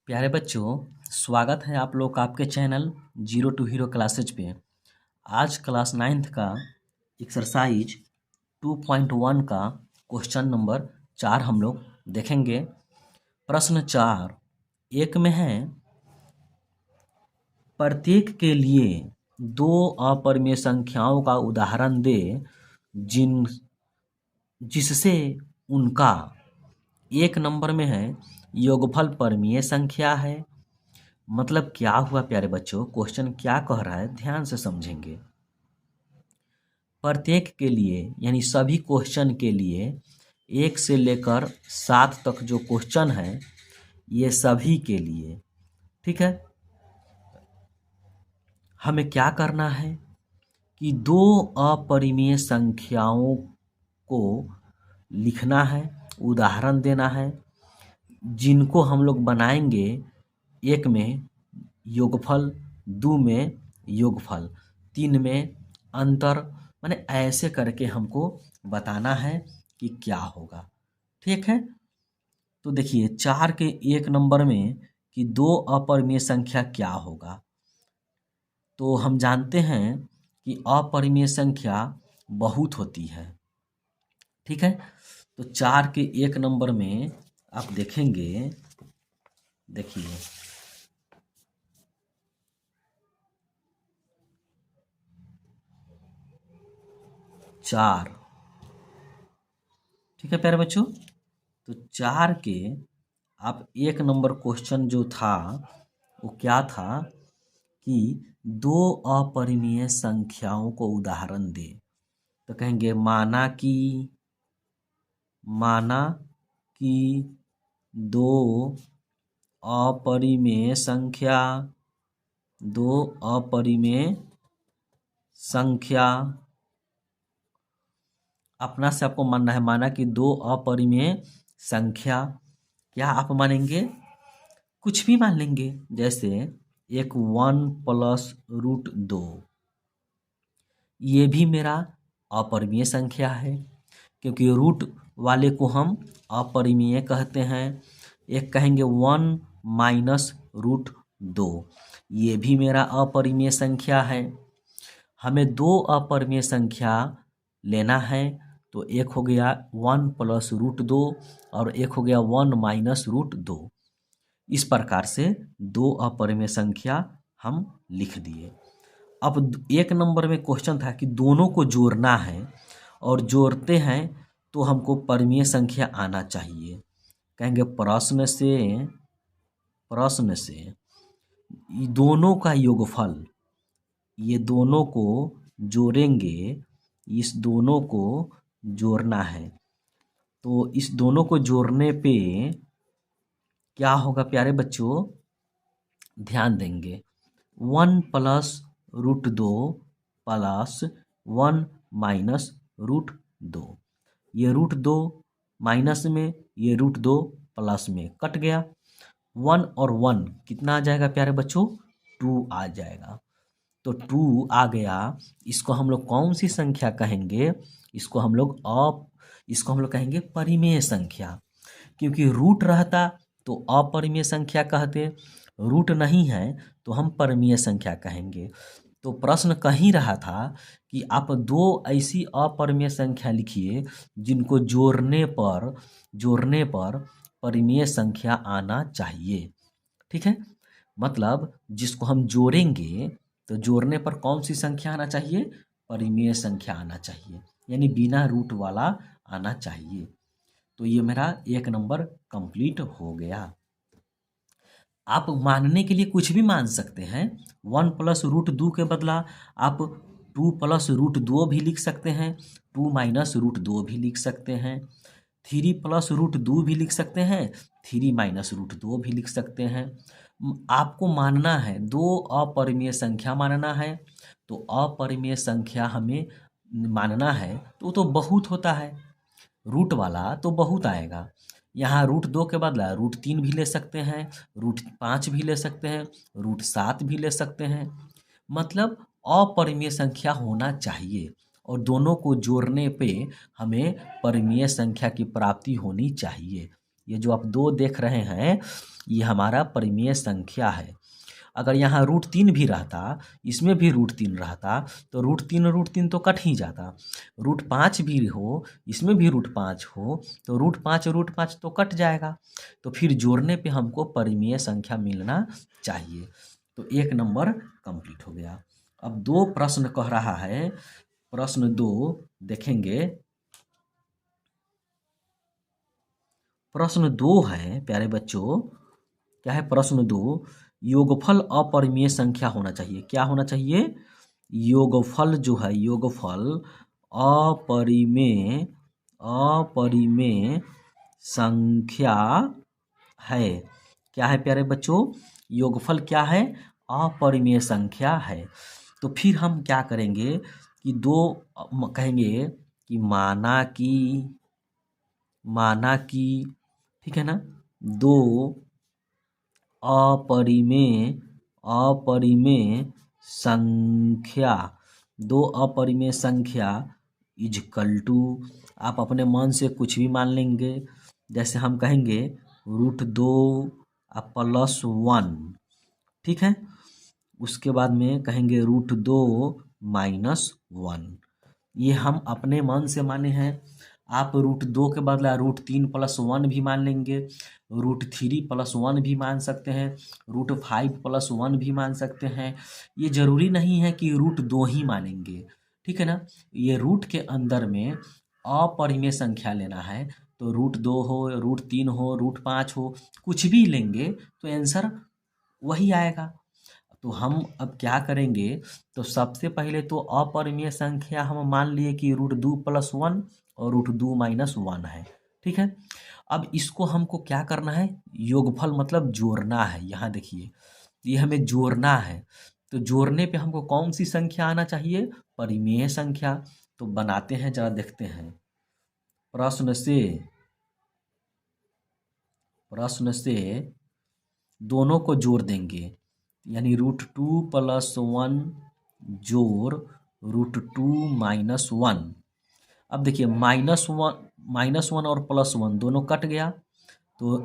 प्यारे बच्चों, स्वागत है आप लोग का आपके channel zero to hero classes पे। आज क्लास 9th का एक्सरसाइज 2.1 का क्वेश्चन नंबर 4 हम लोग देखेंगे। प्रश्न 4 एक में है, प्रत्येक के लिए दो अपरिमेय संख्याओं का उदाहरण दे जिससे उनका एक नंबर में है योगफल परिमेय संख्या है। मतलब क्या हुआ प्यारे बच्चों, क्वेश्चन क्या कह रहा है ध्यान से समझेंगे। प्रत्येक के लिए यानी सभी क्वेश्चन के लिए 1 से लेकर 7 तक जो क्वेश्चन है ये सभी के लिए, ठीक है। हमें क्या करना है कि दो अपरिमेय संख्याओं को लिखना है, उदाहरण देना है, जिनको हम लोग बनाएंगे एक में योगफल, 2 में योगफल, 3 में अंतर। माने ऐसे करके हमको बताना है कि क्या होगा, ठीक है। तो देखिए 4 के 1 नंबर में कि दो अपरिमेय संख्या क्या होगा, तो हम जानते हैं कि अपरिमेय संख्या बहुत होती है, ठीक है। तो 4 के 1 नंबर में आप देखेंगे, देखिए 4, ठीक है प्यारे बच्चों। तो 4 के आप 1 नंबर क्वेश्चन जो था वो क्या था कि दो अपरिमेय संख्याओं को उदाहरण दे। तो कहेंगे माना कि दो अपरिमेय संख्या अपना से आपको मानना है। माना कि दो अपरिमेय संख्या, क्या आप मानेंगे? कुछ भी मान लेंगे, जैसे एक 1 प्लस रूट 2, ये भी मेरा अपरिमेय संख्या है क्योंकि रूट वाले को हम अपरिमेय कहते हैं। एक कहेंगे 1 माइनस रूट 2, ये भी मेरा अपरिमेय संख्या है। हमें दो अपरिमेय संख्या लेना है, तो एक हो गया 1 प्लस रूट 2 और एक हो गया 1 माइनस रूट 2। इस प्रकार से दो अपरिमेय संख्या हम लिख दिए। अब 1 नंबर में क्वेश्चन था कि दोनों को जोड़ना है, और जोड़ते हैं तो हमको परिमेय संख्या आना चाहिए। कहेंगे प्रश्न से ये दोनों का योगफल, ये दोनों को जोड़ेंगे, इस दोनों को जोड़ना है। तो इस दोनों को जोड़ने पे क्या होगा प्यारे बच्चों, ध्यान देंगे। 1 plus root 2 plus 1 minus root 2, ये रूट 2 माइनस में, ये रूट 2 प्लस में कट गया। 1 और 1 कितना आ जाएगा प्यारे बच्चों? 2 आ जाएगा। तो 2 आ गया। इसको हम लोग कौन सी संख्या कहेंगे? इसको हम लोग कहेंगे परिमेय संख्या, क्योंकि रूट रहता तो अपरिमेय संख्या कहते, रूट नहीं है तो हम परिमेय संख्या कहेंगे। तो प्रश्न कहीं रहा था कि आप दो ऐसी अपरिमेय संख्या लिखिए जिनको जोड़ने पर परिमेय संख्या आना चाहिए, ठीक है। मतलब जिसको हम जोड़ेंगे तो जोड़ने पर कौन सी संख्या आना चाहिए? परिमेय संख्या आना चाहिए, यानी बिना रूट वाला आना चाहिए। तो ये मेरा 1 नंबर कंप्लीट हो गया। आप मानने के लिए कुछ भी मान सकते हैं। 1 प्लस रूट 2 के बदला आप 2 प्लस रूट 2 भी लिख सकते हैं, 2 माइनस रूट 2 भी लिख सकते हैं, 3 प्लस रूट 2 भी लिख सकते हैं, 3 माइनस रूट 2 भी लिख सकते हैं। आपको मानना है, दो अपरिमेय संख्या मानना है, तो अपरिमेय संख्या हमें मानना है तो बहुत होता है, रूट वाला तो बहुत आएगा। यहाँ रूट 2 के बदला रूट 3 भी ले सकते हैं, रूट 5 भी ले सकते हैं, रूट 7 भी ले सकते हैं। मतलब अपरिमेय संख्या होना चाहिए, और दोनों को जोड़ने पे हमें परिमेय संख्या की प्राप्ति होनी चाहिए। ये जो आप 2 देख रहे हैं, ये हमारा परिमेय संख्या है। अगर यहाँ √3 भी रहता, इसमें भी √3 रहता, तो √3 तो कट ही जाता। √5 भी हो, इसमें भी √5 हो, तो √5 तो कट जाएगा। तो फिर जोड़ने पे हमको परिमेय संख्या मिलना चाहिए। तो 1 नंबर कंप्लीट हो गया। अब 2 प्रश्न कह रहा है। प्रश्न 2 देखेंगे। प्रश्न 2 है प्यारे बच्चों, क्या है प्रश्न 2, योगफल अपरिमेय संख्या होना चाहिए। क्या होना चाहिए? योगफल जो है, योगफल अपरिमेय संख्या है। क्या है प्यारे बच्चों? योगफल क्या है? अपरिमेय संख्या है। तो फिर हम क्या करेंगे कि कहेंगे कि माना कि ठीक है ना, 2 अपरिमेय संख्या, 2 अपरिमेय संख्या इजकल टू, आप अपने मन से कुछ भी मान लेंगे। जैसे हम कहेंगे √2 +1, ठीक है। उसके बाद में कहेंगे √2 -1। ये हम अपने मन से माने हैं। आप √2 के बदला √3 +1 भी मान लेंगे, √3 +1 भी मान सकते हैं, √5 +1 भी मान सकते हैं। ये ज़रूरी नहीं है कि √2 ही मानेंगे, ठीक है ना। ये रूट के अंदर में अपरिमेय संख्या लेना है, तो √2 हो, √3 हो, √5 हो, कुछ भी लेंगे तो आंसर वही आएगा। तो हम अब क्या करेंगे, तो सबसे पहले तो अपरिमेय संख्या हम मान लिए कि √2 +1 और √2 -1 है, ठीक है। अब इसको हमको क्या करना है? योगफल मतलब जोड़ना है। यहाँ देखिए, ये हमें जोड़ना है। तो जोड़ने पे हमको कौन सी संख्या आना चाहिए? परिमेय संख्या। तो बनाते हैं, जरा देखते हैं। प्रश्न से दोनों को जोड़ देंगे, यानी √2 +1 जोड़ √2 -1। अब देखिए -1 और +1 दोनों कट गया, तो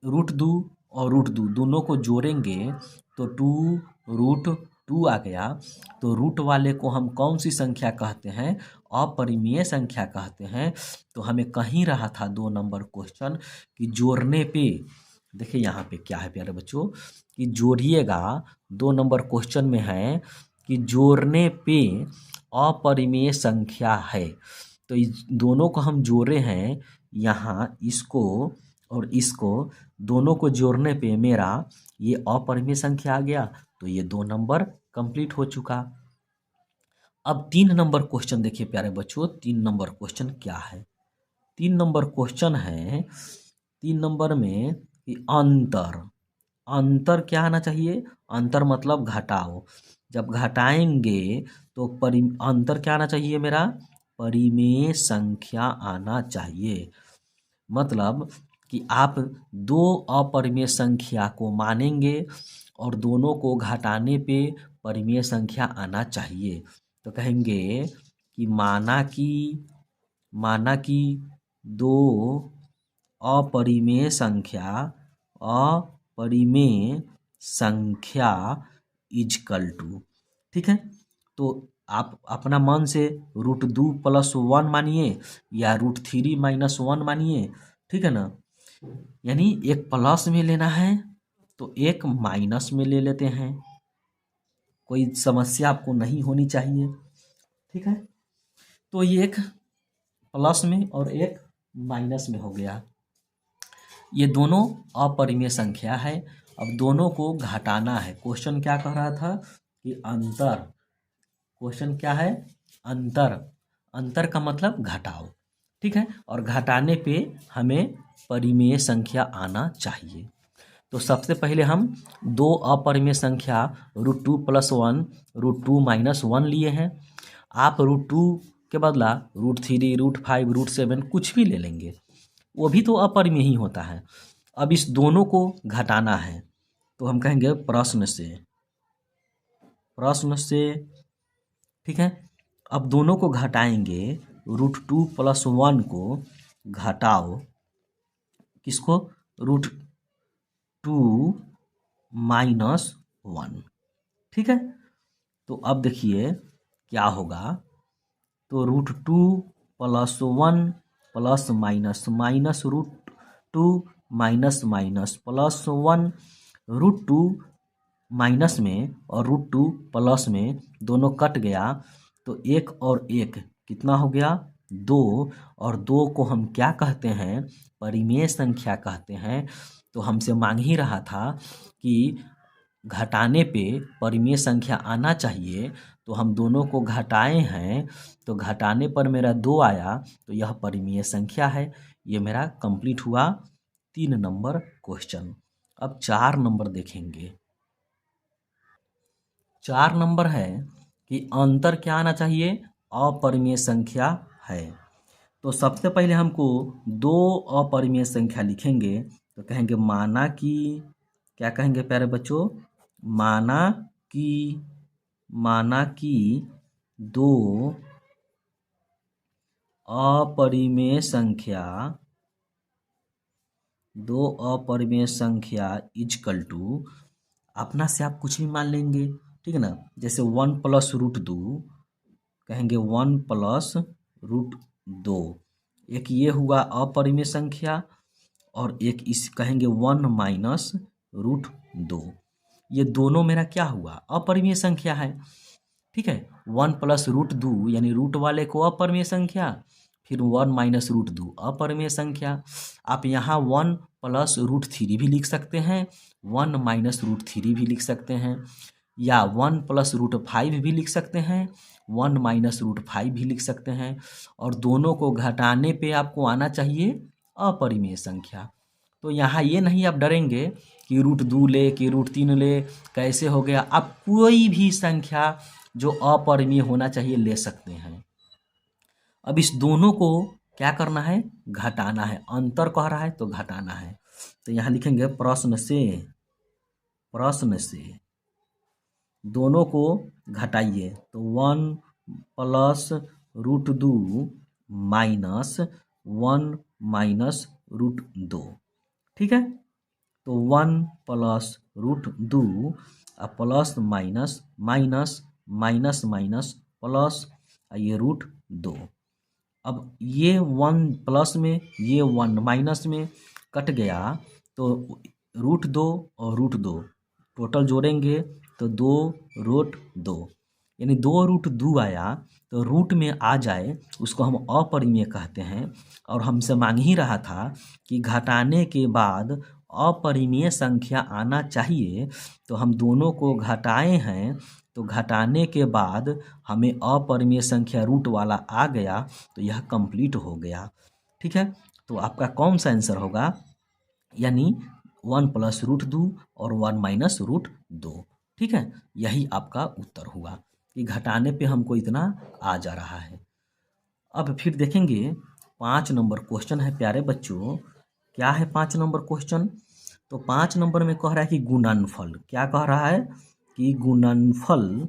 √2 और √2 दोनों को जोड़ेंगे तो 2√2 आ गया। तो रूट वाले को हम कौन सी संख्या कहते हैं? अपरिमेय संख्या कहते हैं। तो हमें कहीं रहा था 2 नंबर क्वेश्चन कि जोड़ने पे, देखिए यहाँ पे क्या है प्यारे बच्चों, कि जोड़िएगा। 2 नंबर क्वेश्चन में है कि जोड़ने पे अपरिमेय संख्या है। तो इस दोनों को हम जोड़े हैं, यहाँ इसको और इसको, दोनों को जोड़ने पे मेरा ये अपरिमेय संख्या आ गया। तो ये 2 नंबर कंप्लीट हो चुका। अब 3 नंबर क्वेश्चन देखिए प्यारे बच्चों, 3 नंबर क्वेश्चन क्या है? 3 नंबर क्वेश्चन है, 3 नंबर में कि अंतर क्या आना चाहिए? अंतर मतलब घटाओ। जब घटाएंगे तो अंतर क्या आना चाहिए मेरा? परिमेय संख्या आना चाहिए। मतलब कि आप 2 अपरिमेय संख्या को मानेंगे और दोनों को घटाने पे परिमेय संख्या आना चाहिए। तो कहेंगे कि माना कि 2 अपरिमेय संख्या इजकल टू, ठीक है। तो आप अपना मन से √2 +1 मानिए या √3 -1 मानिए, ठीक है ना। यानी एक प्लस में लेना है तो एक माइनस में ले लेते हैं, कोई समस्या आपको नहीं होनी चाहिए, ठीक है। तो ये एक प्लस में और एक माइनस में हो गया। ये दोनों अपरिमेय संख्या है। अब दोनों को घटाना है। क्वेश्चन क्या कह रहा था कि अंतर, क्वेश्चन क्या है? अंतर का मतलब घटाओ, ठीक है। और घटाने पे हमें परिमेय संख्या आना चाहिए। तो सबसे पहले हम 2 अपरिमेय संख्या √2 +1 √2 -1 लिए हैं। आप √2 के बदला √3 √5 √7 कुछ भी ले लेंगे, वो भी तो अपरिमेय ही होता है। अब इस दोनों को घटाना है, तो हम कहेंगे प्रश्न से, ठीक है। अब दोनों को घटाएंगे, √2 +1 को घटाओ, किसको? -1। ठीक है, तो अब देखिए क्या होगा। तो √2 + 1 plus minus minus √2 minus minus +1, √2 minus में और √2 प्लस में दोनों कट गया तो 1 और 1 कितना हो गया 2, और 2 को हम क्या कहते हैं, परिमेय संख्या कहते हैं। तो हमसे मांग ही रहा था कि घटाने पे परिमेय संख्या आना चाहिए, तो हम दोनों को घटाए हैं, तो घटाने पर मेरा 2 आया, तो यह परिमेय संख्या है। ये मेरा कंप्लीट हुआ 3 नंबर क्वेश्चन। अब 4 नंबर देखेंगे। 4 नंबर है कि अंतर क्या आना चाहिए, अपरिमेय संख्या है। तो सबसे पहले हमको 2 अपरिमेय संख्या लिखेंगे, तो कहेंगे माना कि, क्या कहेंगे प्यारे बच्चों, माना कि 2 अपरिमेय संख्या इजकल टू, अपना से आप कुछ भी मान लेंगे, ठीक है ना। जैसे 1 + √2 कहेंगे 1 + √2, एक ये हुआ अपरिमेय संख्या, और एक इस कहेंगे 1 - √2। ये दोनों मेरा क्या हुआ, अपरिमेय संख्या है। ठीक है, 1 + √2 यानी रूट वाले को अपरिमेय संख्या, फिर 1 - √2 अपरिमेय संख्या। आप यहाँ 1 + √3 भी लिख सकते हैं, 1 - √3 भी लिख सकते हैं, या 1 + √5 भी लिख सकते हैं, 1 - √5 भी लिख सकते हैं। और दोनों को घटाने पे आपको आना चाहिए अपरिमेय संख्या। तो यहाँ ये नहीं आप डरेंगे कि √2 ले कि √3 ले, कैसे हो गया। आप कोई भी संख्या जो अपरिमेय होना चाहिए ले सकते हैं। अब इस दोनों को क्या करना है, घटाना है। अंतर कह रहा है तो घटाना है। तो यहाँ लिखेंगे प्रश्न से दोनों को घटाइए। तो 1 + √2 माइनस 1 - √2। ठीक है, तो 1 + √2 plus minus minus minus minus plus ये √2। अब ये 1 प्लस में ये 1 माइनस में कट गया, तो √2 और √2 टोटल जोड़ेंगे तो 2 √2, यानी 2 √2 आया। तो रूट में आ जाए उसको हम अपरिमेय कहते हैं। और हमसे मांग ही रहा था कि घटाने के बाद अपरिमेय संख्या आना चाहिए, तो हम दोनों को घटाए हैं, तो घटाने के बाद हमें अपरिमेय संख्या रूट वाला आ गया, तो यह कंप्लीट हो गया। ठीक है, तो आपका कौन सा आंसर होगा, यानी 1 + √2 और 1 - √2। ठीक है, यही आपका उत्तर हुआ कि घटाने पे हमको इतना आ जा रहा है। अब फिर देखेंगे 5 नंबर क्वेश्चन है प्यारे बच्चों। क्या है 5 नंबर क्वेश्चन, तो 5 नंबर में कह रहा है कि गुणनफल, क्या कह रहा है कि गुणनफल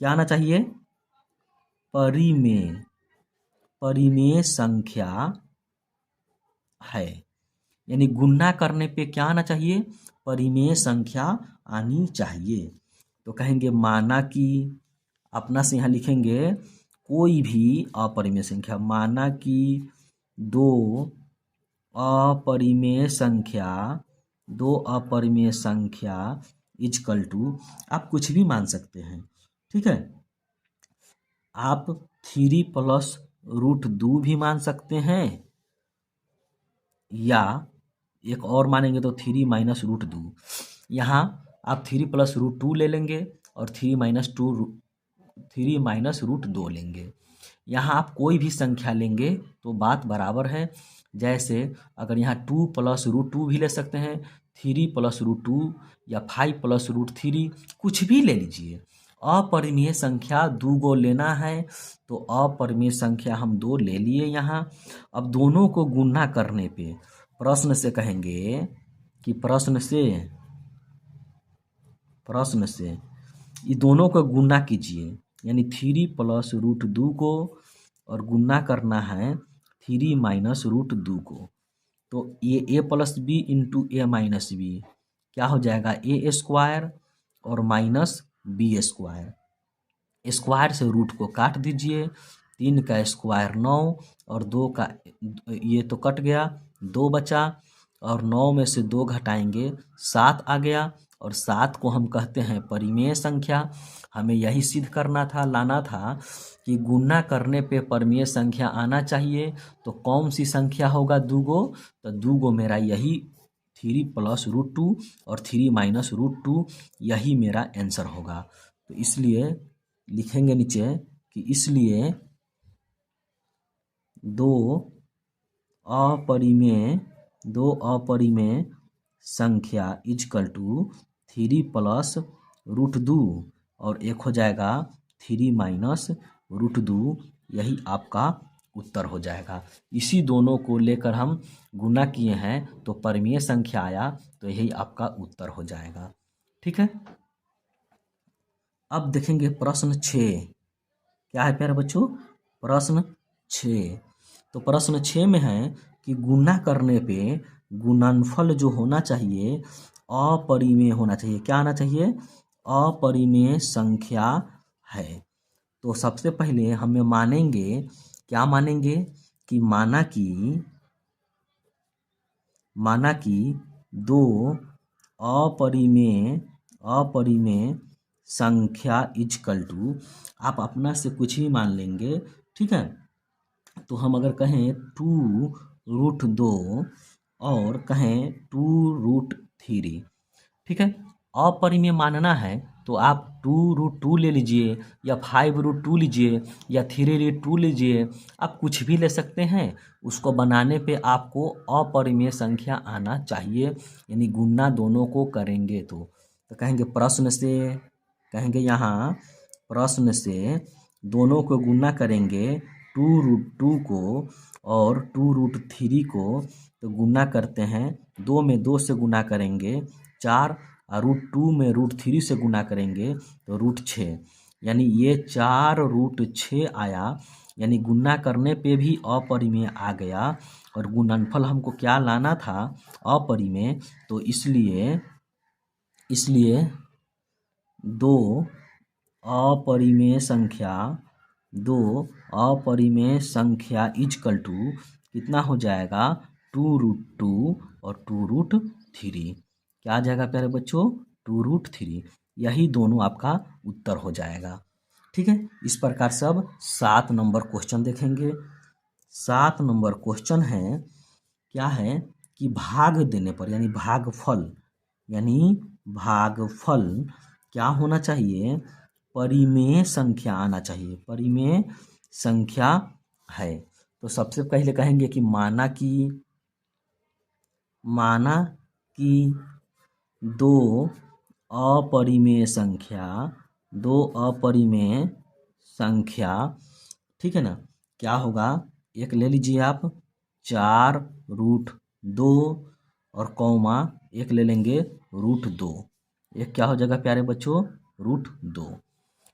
क्या आना चाहिए, परिमेय संख्या है। यानी गुणा करने पे क्या आना चाहिए, परिमेय संख्या आनी चाहिए। तो कहेंगे माना कि, अपना से यहाँ लिखेंगे कोई भी अपरिमेय संख्या, माना कि 2 अपरिमेय संख्या इजकल टू, आप कुछ भी मान सकते हैं। ठीक है, आप 3 + √2 भी मान सकते हैं, या एक और मानेंगे तो 3 - √2। यहाँ आप 3 + √2 ले लेंगे और 3 - √2 लेंगे। यहाँ आप कोई भी संख्या लेंगे तो बात बराबर है। जैसे अगर यहाँ 2 + √2 भी ले सकते हैं, 3 + √2 या 5 + √3, कुछ भी ले लीजिए। अपरिमेय संख्या 2 गो लेना है, तो अपरिमेय संख्या हम 2 ले लिए यहाँ। अब दोनों को गुणा करने पे प्रश्न से कहेंगे कि प्रश्न से ये दोनों को गुणा कीजिए, यानी 3 + √2 को और गुणा करना है 3 - √2 को। तो ये a + b × a - b, क्या हो जाएगा, ए स्क्वायर और माइनस बी स्क्वायर। स्क्वायर से रूट को काट दीजिए, 3 का स्क्वायर 9 और 2 का, ये तो कट गया, 2 बचा और 9 में से 2 घटाएंगे 7 आ गया। और 7 को हम कहते हैं परिमेय संख्या। हमें यही सिद्ध करना था, लाना था कि गुणा करने पे परिमेय संख्या आना चाहिए। तो कौन सी संख्या होगा दूगो, तो दूगो मेरा यही 3 प्लस रूट 2 और 3 माइनस रूट 2, यही मेरा आंसर होगा। तो इसलिए लिखेंगे नीचे कि इसलिए दो अपरिमेय संख्या इजकल टू 3 प्लस रूट 2 और एक हो जाएगा 3 माइनस रूट 2, यही आपका उत्तर हो जाएगा। इसी दोनों को लेकर हम गुना किए हैं तो परिमेय संख्या आया, तो यही आपका उत्तर हो जाएगा। ठीक है, अब देखेंगे प्रश्न 6। क्या है प्यारे बच्चों, प्रश्न 6। तो प्रश्न 6 में है कि गुणा करने पे गुणनफल जो होना चाहिए अपरिमेय होना चाहिए। क्या आना चाहिए, अपरिमेय संख्या है। तो सबसे पहले हमें मानेंगे, क्या मानेंगे कि माना कि दो अपरिमेय संख्या इजकल टू, आप अपना से कुछ भी मान लेंगे, ठीक है। तो हम अगर कहें 2√2 और कहें 2√3, ठीक है। अपरिमेय मानना है तो आप 2√2 ले लीजिए या 5√2 लीजिए या 3√2 लीजिए, आप कुछ भी ले सकते हैं। उसको बनाने पे आपको अपरिमेय संख्या आना चाहिए, यानी गुणा दोनों को करेंगे तो कहेंगे प्रश्न से, कहेंगे यहाँ प्रश्न से दोनों को गुणा करेंगे, 2√2 को और 2√3 को। तो गुणा करते हैं, 2 में 2 से गुणा करेंगे 4 और √2 में √3 से गुणा करेंगे तो √6, यानी ये 4√6 आया। यानी गुणा करने पे भी अपरिमेय आ गया और गुणनफल हमको क्या लाना था, अपरिमेय। तो इसलिए दो अपरिमेय संख्या इजकल टू कितना हो जाएगा, 2√2 और 2√3। क्या आ जाएगा प्यारे बच्चों, 2√3। यही दोनों आपका उत्तर हो जाएगा। ठीक है, इस प्रकार से अब 7 नंबर क्वेश्चन देखेंगे। 7 नंबर क्वेश्चन है, क्या है कि भाग देने पर यानी भागफल क्या होना चाहिए, परिमेय संख्या आना चाहिए, परिमेय संख्या है। तो सबसे पहले कहेंगे कि माना कि दो अपरिमेय संख्या, ठीक है ना, क्या होगा, एक ले लीजिए आप 4√2 और कौमा एक ले लेंगे √2। एक क्या हो जाएगा प्यारे बच्चों, √2।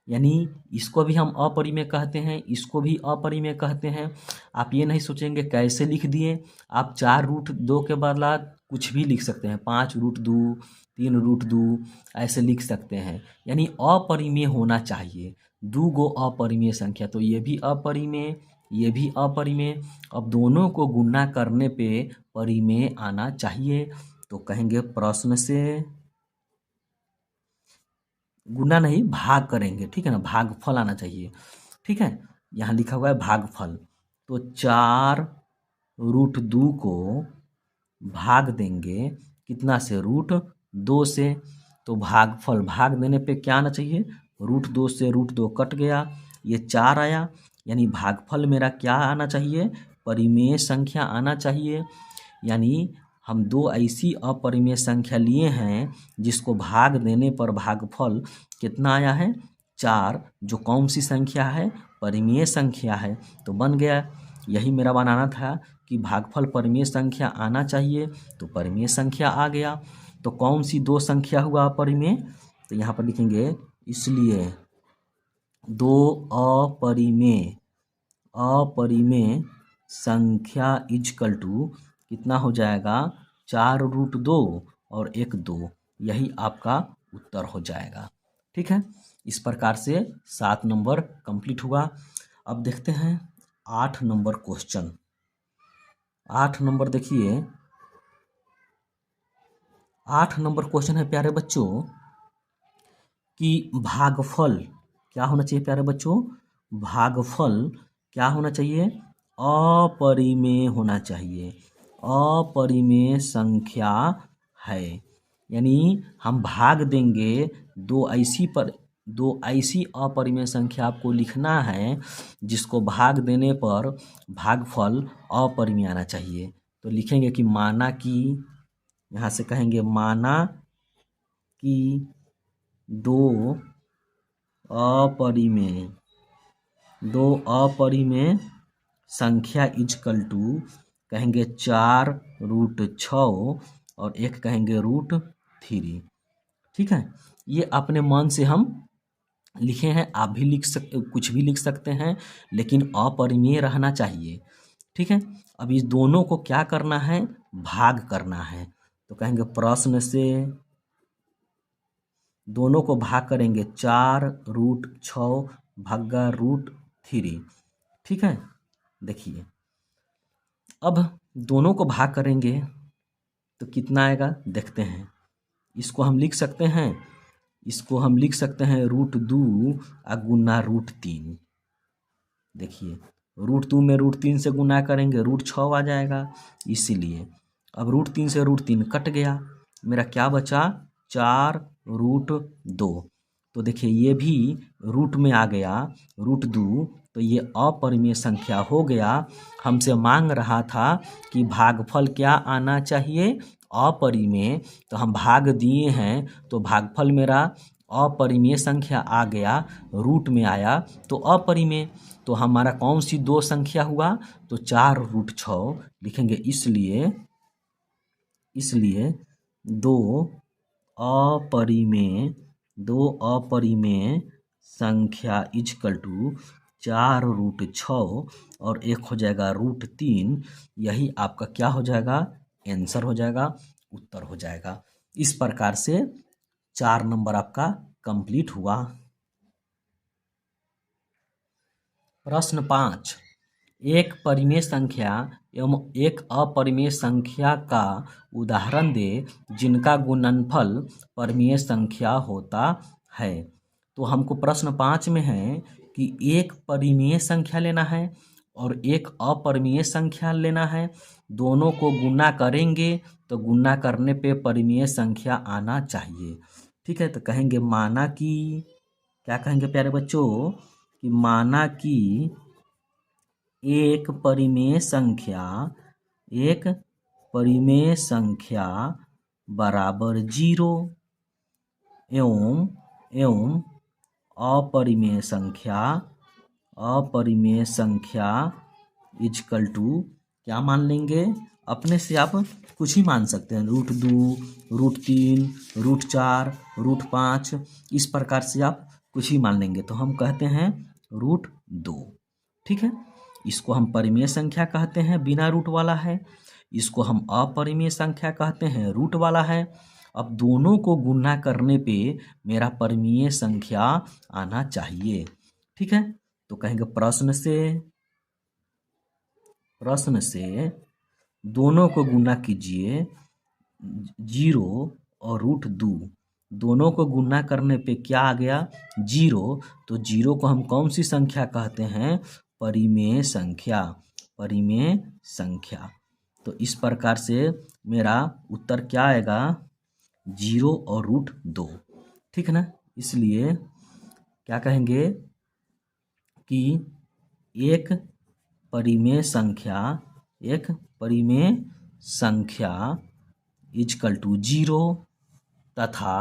यानी इसको भी हम अपरिमेय कहते हैं, इसको भी अपरिमेय कहते हैं। आप ये नहीं सोचेंगे कैसे लिख दिए, आप 4√2 के बदला कुछ भी लिख सकते हैं, 5√2, 3√2 ऐसे लिख सकते हैं। यानी अपरिमेय होना चाहिए, दो गो अपरिमेय संख्या, तो ये भी अपरिमेय, ये भी अपरिमेय। अब दोनों को गुणा करने पे परिमेय आना चाहिए। तो कहेंगे प्रश्न से गुना नहीं भाग करेंगे, ठीक है ना, भागफल आना चाहिए। ठीक है, यहाँ लिखा हुआ है भागफल। तो 4√2 को भाग देंगे कितना से, √2 से। तो भागफल भाग देने पे क्या आना चाहिए, √2 से √2 कट गया, ये 4 आया। यानी भागफल मेरा क्या आना चाहिए, परिमेय संख्या आना चाहिए। यानी हम दो ऐसी अपरिमेय संख्या लिए हैं जिसको भाग देने पर भागफल कितना आया है, 4, जो कौन सी संख्या है, परिमेय संख्या है। तो बन गया, यही मेरा बनाना था कि भागफल परिमेय संख्या आना चाहिए, तो परिमेय संख्या आ गया। तो कौन सी दो संख्या हुआ अपरिमेय, तो यहाँ पर लिखेंगे इसलिए दो अपरिमेय संख्या इजकल टू कितना हो जाएगा, 4√2 और 1 2। यही आपका उत्तर हो जाएगा। ठीक है, इस प्रकार से 7 नंबर कंप्लीट हुआ। अब देखते हैं 8 नंबर क्वेश्चन। 8 नंबर देखिए, 8 नंबर क्वेश्चन है प्यारे बच्चों कि भागफल क्या होना चाहिए प्यारे बच्चों? भागफल क्या होना चाहिए? अपरिमेय होना चाहिए। अपरिमेय संख्या है, यानी हम भाग देंगे दो ऐसी अपरिमेय संख्या आपको लिखना है जिसको भाग देने पर भागफल अपरिमेय आना चाहिए। तो लिखेंगे कि माना कि, यहाँ से कहेंगे माना कि दो अपरिमेय संख्या इजकल टू, कहेंगे 4√6 और एक कहेंगे √3। ठीक है, ये अपने मन से हम लिखे हैं, आप भी कुछ भी लिख सकते हैं, लेकिन अपरिमेय रहना चाहिए। ठीक है, अब इस दोनों को क्या करना है? भाग करना है। तो कहेंगे प्रश्न से दोनों को भाग करेंगे 4√6 भागा √3। ठीक है, देखिए अब दोनों को भाग करेंगे तो कितना आएगा देखते हैं। इसको हम लिख सकते हैं, √2 गुना √3। देखिए √2 में √3 से गुना करेंगे √6 आ जाएगा, इसीलिए अब √3 से √3 कट गया, मेरा क्या बचा? 4√2। तो देखिए ये भी रूट में आ गया, √2, तो ये अपरिमेय संख्या हो गया। हमसे मांग रहा था कि भागफल क्या आना चाहिए? अपरिमेय। तो हम भाग दिए हैं तो भागफल मेरा अपरिमेय संख्या आ गया, रूट में आया तो अपरिमेय। तो हमारा कौन सी दो संख्या हुआ? तो 4√6 लिखेंगे। इसलिए दो अपरिमेय संख्या इजकल टू 4√6 और एक हो जाएगा √3। यही आपका क्या हो जाएगा? आंसर हो जाएगा, उत्तर हो जाएगा। इस प्रकार से 4 नंबर आपका कंप्लीट हुआ। प्रश्न 5, एक परिमेय संख्या एवं एक अपरिमेय संख्या का उदाहरण दे जिनका गुणनफल परिमेय संख्या होता है। तो हमको प्रश्न 5 में है कि एक परिमेय संख्या लेना है और एक अपरिमेय संख्या लेना है, दोनों को गुणा करेंगे तो गुणा करने पे परिमेय संख्या आना चाहिए। ठीक है, तो कहेंगे माना कि, क्या कहेंगे प्यारे बच्चों? कि माना कि एक परिमेय संख्या बराबर 0 एवं अपरिमेय संख्या इजकल टू, क्या मान लेंगे? अपने से आप कुछ ही मान सकते हैं, √2, √3, √4, √5, इस प्रकार से आप कुछ ही मान लेंगे। तो हम कहते हैं √2। ठीक है, इसको हम परिमेय संख्या कहते हैं, बिना रूट वाला है। इसको हम अपरिमेय संख्या कहते हैं, रूट वाला है। अब दोनों को गुणा करने पे मेरा परिमेय संख्या आना चाहिए। ठीक है, तो कहेंगे प्रश्न से दोनों को गुणा कीजिए, 0 और √2, दोनों को गुणा करने पे क्या आ गया? 0। तो 0 को हम कौन सी संख्या कहते हैं? परिमेय संख्या। तो इस प्रकार से मेरा उत्तर क्या आएगा? 0 और √2। ठीक है ना, इसलिए क्या कहेंगे कि एक परिमेय संख्या इजकल टू 0 तथा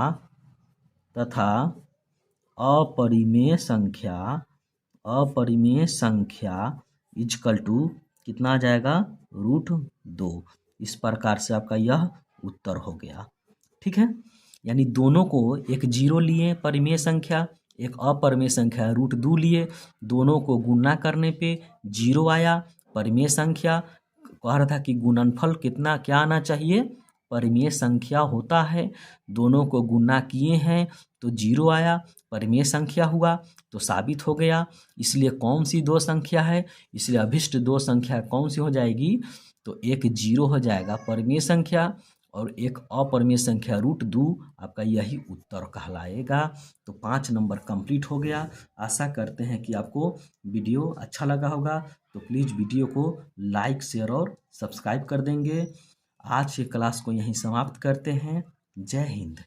अपरिमेय संख्या इजकल टू कितना आ जाएगा? √2। इस प्रकार से आपका यह उत्तर हो गया। ठीक है, यानी दोनों को, एक 0 लिए परिमेय संख्या, एक अपरिमेय संख्या √2 लिए, दोनों को गुणा करने पे 0 आया। परिमेय संख्या कह रहा था कि गुणनफल कितना क्या आना चाहिए? परिमेय संख्या होता है। दोनों को गुणा किए हैं तो 0 आया, परिमेय संख्या हुआ तो साबित हो गया। इसलिए कौन सी दो संख्या है, इसलिए अभिष्ट दो संख्या कौन सी हो जाएगी, तो एक 0 हो जाएगा परिमेय संख्या और एक अपरिमेय संख्या √2, आपका यही उत्तर कहलाएगा। तो 5 नंबर कंप्लीट हो गया। आशा करते हैं कि आपको वीडियो अच्छा लगा होगा, तो प्लीज़ वीडियो को लाइक शेयर और सब्सक्राइब कर देंगे। आज के क्लास को यहीं समाप्त करते हैं। जय हिंद।